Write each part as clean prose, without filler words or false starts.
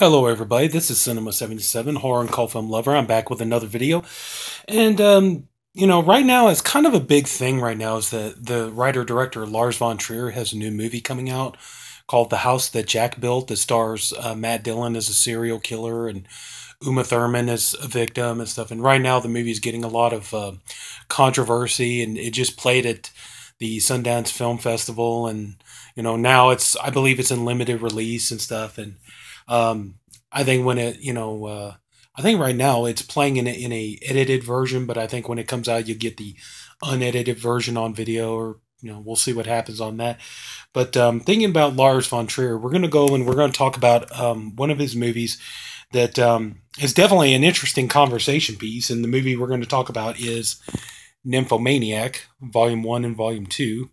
Hello everybody, this is Sinema77, horror and cult film lover. I'm back with another video. And right now it's kind of a big thing right now is that the writer-director Lars Von Trier has a new movie coming out called The House That Jack Built that stars Matt Dillon as a serial killer and Uma Thurman as a victim and stuff. And right now the movie is getting a lot of controversy, and it just played at the Sundance Film Festival, and now I believe it's in limited release and stuff. And um, I think when I think right now it's playing in a edited version, but I think when it comes out, you get the unedited version on video, or we'll see what happens on that. But thinking about Lars von Trier, we're going to go and we're going to talk about one of his movies that is definitely an interesting conversation piece. And the movie we're going to talk about is Nymphomaniac, Volume 1 and Volume 2.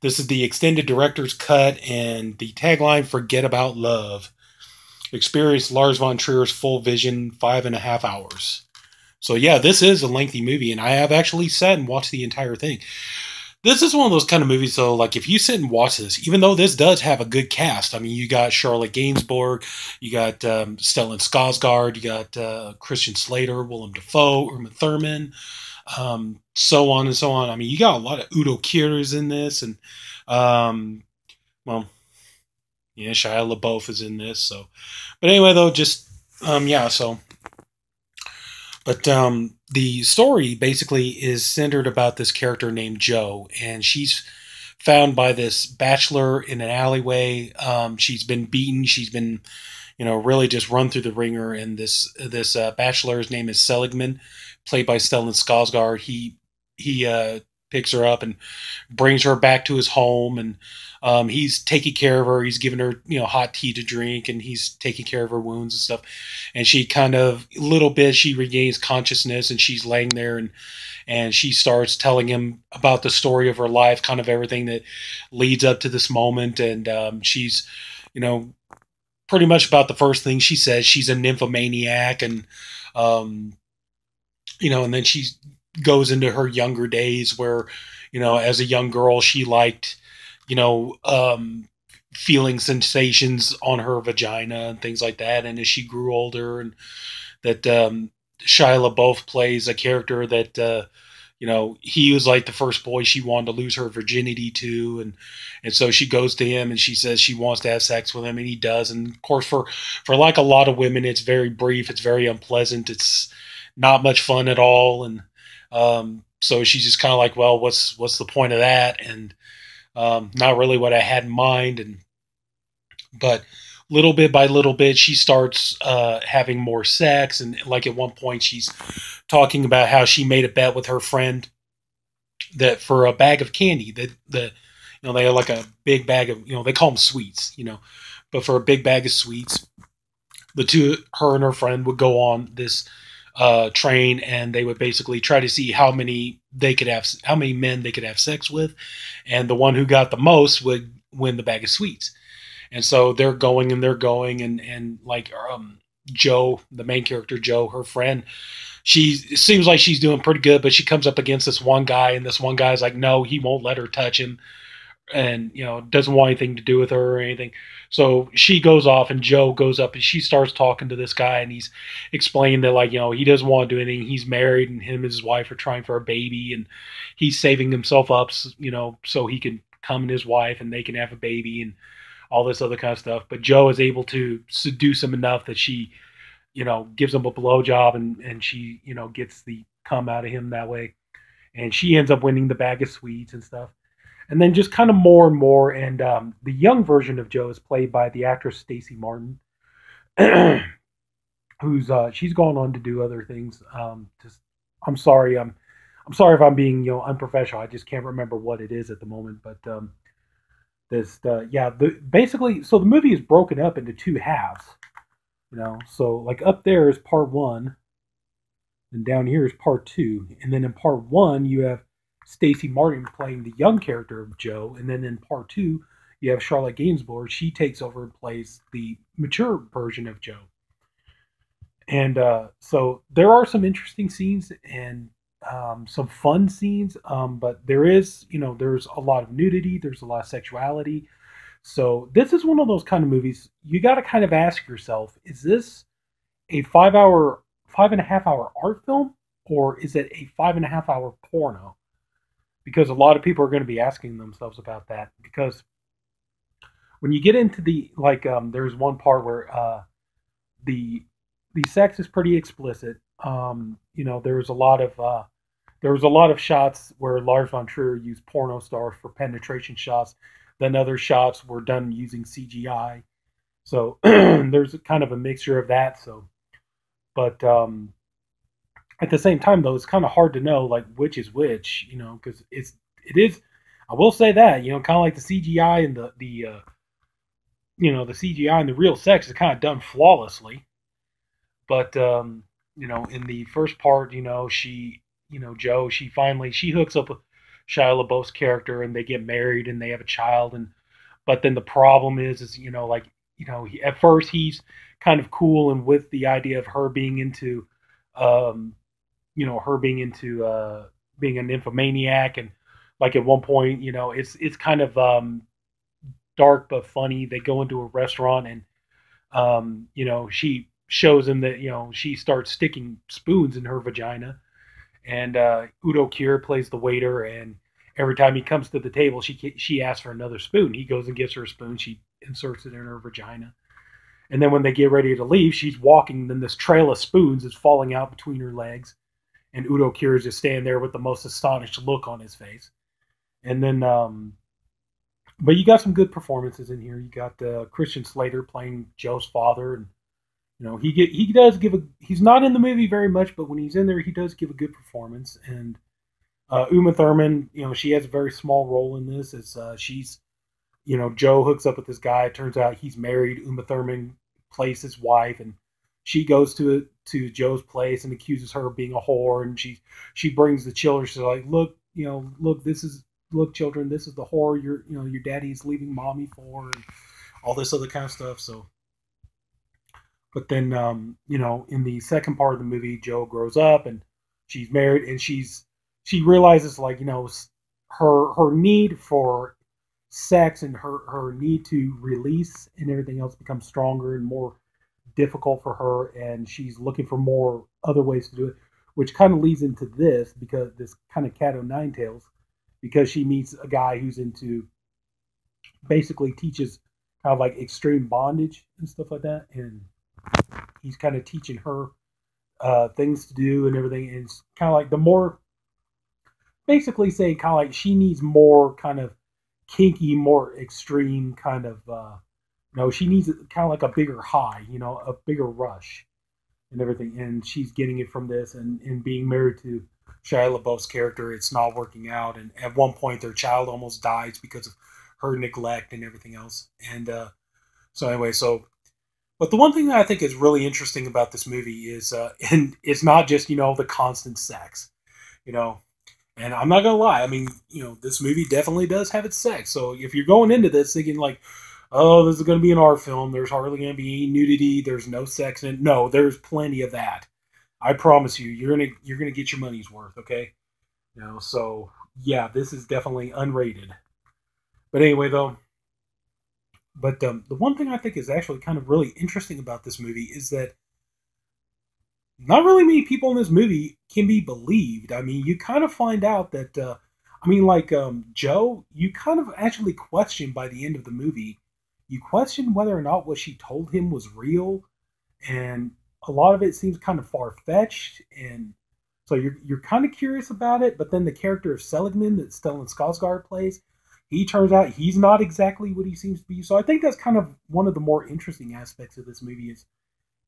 This is the extended director's cut, and the tagline, Forget About Love. Experience Lars von Trier's full vision, 5.5 hours. So yeah, this is a lengthy movie, and I have actually sat and watched the entire thing. This is one of those kind of movies, though, like if you sit and watch this, even though this does have a good cast, I mean, you got Charlotte Gainsbourg, you got Stellan Skarsgård, you got Christian Slater, Willem Dafoe, Uma Thurman, so on and so on. I mean, you got a lot of Udo Kier's in this, and well, yeah, Shia LaBeouf is in this. So, but anyway, though, just yeah. So, but the story basically is centered about this character named Jo, and she's found by this bachelor in an alleyway. She's been beaten. She's been, really just run through the ringer. And this bachelor's name is Seligman, played by Stellan Skarsgård. He picks her up and brings her back to his home, and he's taking care of her. He's giving her, hot tea to drink, and he's taking care of her wounds and stuff. And she kind of, little bit, she regains consciousness, and she's laying there, and she starts telling him about the story of her life, kind of everything that leads up to this moment. And she's, pretty much about the first thing she says, she's a nymphomaniac, and and then she goes into her younger days where, as a young girl, she liked, feeling sensations on her vagina and things like that. And as she grew older, and that Shia LaBeouf plays a character that, he was like the first boy she wanted to lose her virginity to. And so she goes to him and she says she wants to have sex with him, and he does. And of course, for like a lot of women, it's very brief. It's very unpleasant. It's not much fun at all. And so she's just kind of like, well, what's the point of that? And not really what I had in mind. But little bit by little bit, she starts having more sex. And like at one point, she's talking about how she made a bet with her friend that for a bag of candy, that they had like a big bag of, they call them sweets, but for a big bag of sweets, her and her friend would go on this train, and they would basically try to see how many men they could have sex with, and the one who got the most would win the bag of sweets. And so they're going, and like Jo, the main character, Jo, her friend, it seems like she's doing pretty good, but she comes up against this one guy, and this one guy's like, no, he won't let her touch him, and doesn't want anything to do with her or anything. So she goes off, and Jo goes up and she starts talking to this guy, and he's explaining that, like, he doesn't want to do anything. He's married, and him and his wife are trying for a baby, and he's saving himself up, so he can come and his wife and they can have a baby and all this other kind of stuff. But Jo is able to seduce him enough that she, gives him a blowjob, and she, gets the cum out of him that way. And she ends up winning the bag of sweets and stuff. And then just kind of more and more. And the young version of Jo is played by the actress Stacey Martin, who's she's gone on to do other things. I'm sorry if I'm being unprofessional. I just can't remember what it is at the moment. But basically, so the movie is broken up into two halves. So like up there is part one, and down here is part two. And then in part one, you have Stacey Martin playing the young character of Jo, and then in part two, you have Charlotte Gainsbourg. She takes over and plays the mature version of Jo. And so there are some interesting scenes and some fun scenes, but there's a lot of nudity, there's a lot of sexuality, So this is one of those kind of movies you got to kind of ask yourself: is this a 5 hour, 5.5 hour art film, or is it a 5.5 hour porno? Because a lot of people are going to be asking themselves about that. Because when you get into the like, there's one part where the the sex is pretty explicit. There's a lot of there was a lot of shots where Lars von Trier used porno stars for penetration shots. Then other shots were done using CGI. So there's kind of a mixture of that. So, but at the same time, though, it's kind of hard to know like which is which, because it is. I will say that, kind of like the CGI and the CGI and the real sex is kind of done flawlessly. But in the first part, Joe, she hooks up with Shia LaBeouf's character, and they get married and they have a child. And but then the problem is at first he's kind of cool and with the idea of her being into, being a nymphomaniac, and like at one point, it's kind of dark but funny. They go into a restaurant, and she shows him that she starts sticking spoons in her vagina, and Udo Kier plays the waiter, and every time he comes to the table, she asks for another spoon. He goes and gives her a spoon. She inserts it in her vagina, and then when they get ready to leave, she's walking, and then this trail of spoons is falling out between her legs, and Udo Kier is just standing there with the most astonished look on his face. And then, but you got some good performances in here. You got Christian Slater playing Joe's father, and he does give he's not in the movie very much, but when he's in there, he does give a good performance. And Uma Thurman, she has a very small role in this, as she's, Joe hooks up with this guy. It turns out he's married. Uma Thurman plays his wife, and she goes to Joe's place and accuses her of being a whore, and she brings the children. She's like, look, look, children, this is the whore your daddy's leaving mommy for, and all this other kind of stuff. So, but then, in the second part of the movie, Joe grows up and she's married, and she realizes, like, her need for sex and her need to release and everything else becomes stronger and more difficult for her, and she's looking for more other ways to do it, which kind of leads into this, because this kind of cat o' nine tails, because she meets a guy who's into, basically teaches kind of like extreme bondage and stuff like that, and he's kind of teaching her things to do and everything. And it's kind of like the more, basically saying kind of like she needs more kind of kinky, more extreme kind of, she needs kind of like a bigger high, a bigger rush and everything. And she's getting it from this, and being married to Shia LaBeouf's character, it's not working out. And at one point, their child almost dies because of her neglect and everything else. And but the one thing that I think is really interesting about this movie is, and it's not just, the constant sex, and I'm not gonna lie. I mean, this movie definitely does have its sex. So if you're going into this thinking like, oh, this is going to be an art film, there's hardly going to be any nudity, there's no sex in it. No, there's plenty of that. I promise you, you're gonna get your money's worth. Okay, so yeah, this is definitely unrated. But anyway, though. But the one thing I think is actually kind of really interesting about this movie is that not really many people in this movie can be believed. I mean, you kind of find out that, Joe, you kind of actually question by the end of the movie, you question whether or not what she told him was real, and a lot of it seems kind of far-fetched, and so you're kind of curious about it. But then the character of Seligman that Stellan Skarsgård plays, he turns out he's not exactly what he seems to be. So I think that's kind of one of the more interesting aspects of this movie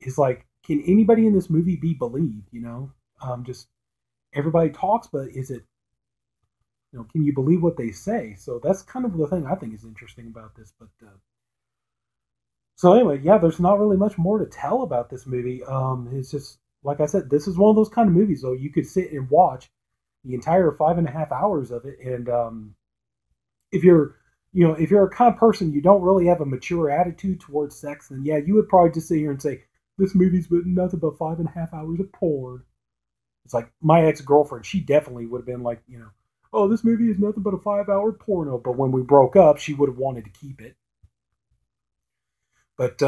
is like, can anybody in this movie be believed? Just everybody talks, but is it, can you believe what they say? So that's kind of the thing I think is interesting about this. But so anyway, yeah, there's not really much more to tell about this movie. It's just, like I said, this is one of those kind of movies, though, you could sit and watch the entire 5.5 hours of it, and if you're a kind of person, you don't really have a mature attitude towards sex, then yeah, you would probably just sit here and say, this movie's nothing but 5.5 hours of porn. It's like my ex-girlfriend, she definitely would have been like, oh, this movie is nothing but a 5-hour porno. But when we broke up, she would have wanted to keep it. But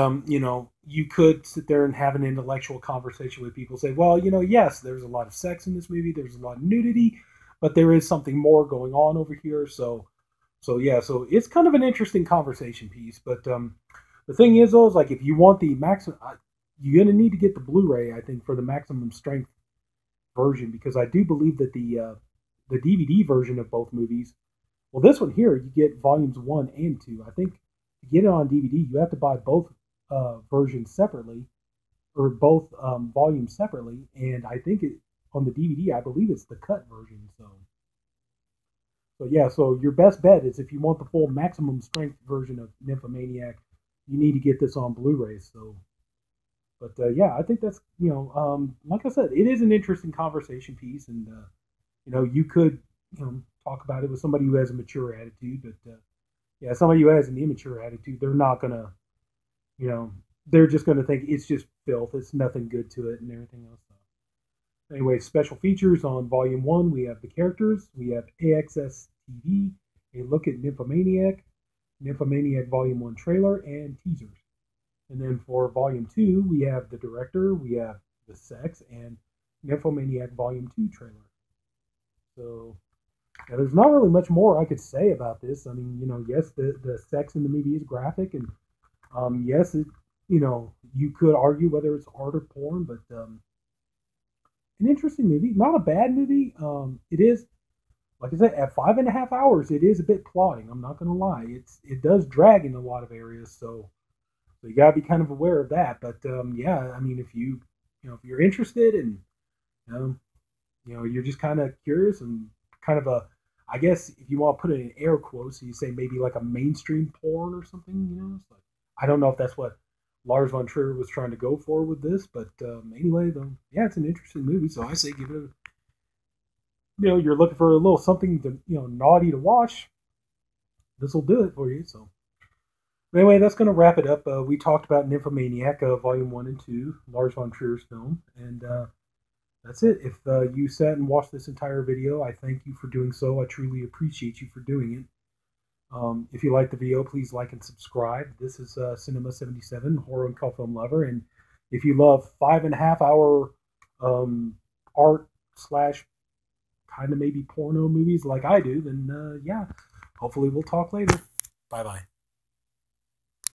you could sit there and have an intellectual conversation with people. Say, well, yes, there's a lot of sex in this movie. There's a lot of nudity, but there is something more going on over here. So yeah, so it's kind of an interesting conversation piece. But the thing is, though, is like if you want the maximum, you're gonna need to get the Blu-ray, I think, for the maximum strength version, because I do believe that the DVD version of both movies. Well, this one here, you get volumes 1 and 2. I think to get it on DVD, you have to buy both versions separately, or both volumes separately. And I think on the DVD, I believe it's the cut version. So yeah, so your best bet is if you want the full maximum strength version of Nymphomaniac, you need to get this on Blu-ray. But yeah, I think that's like I said, it is an interesting conversation piece, and you could talk about it with somebody who has a mature attitude, but yeah, somebody who has an immature attitude, they're not gonna, they're just gonna think it's just filth, it's nothing good to it, and everything else. Anyway, special features on Volume 1, we have the characters, we have AXS TV, a look at Nymphomaniac, Nymphomaniac Volume 1 trailer, and teasers. And then for Volume 2, we have the director, we have the sex, and Nymphomaniac Volume 2 trailer. So, yeah, there's not really much more I could say about this. I mean, yes, the sex in the movie is graphic, and yes, you could argue whether it's art or porn, but an interesting movie. Not a bad movie. It is, like I said, at 5.5 hours, it is a bit plodding. I'm not going to lie. It does drag in a lot of areas, so you got to be kind of aware of that. But yeah, I mean, if if you're interested and you're just kind of curious and kind of I guess if you want to put it in air quotes, you say maybe like a mainstream porn or something. It's like, I don't know if that's what Lars Von Trier was trying to go for with this, but anyway, yeah, it's an interesting movie, so I say give it you're looking for a little something to, naughty to watch, this will do it for you. So anyway, that's going to wrap it up. We talked about Nymphomaniac, Volume 1 and 2, Lars Von Trier's film, and that's it. If you sat and watched this entire video, I thank you for doing so. I truly appreciate you for doing it. If you like the video, please like and subscribe. This is Sinema77, horror and cult film lover, and if you love 5.5 hour art slash kind of maybe porno movies like I do, then yeah, hopefully we'll talk later. Bye bye.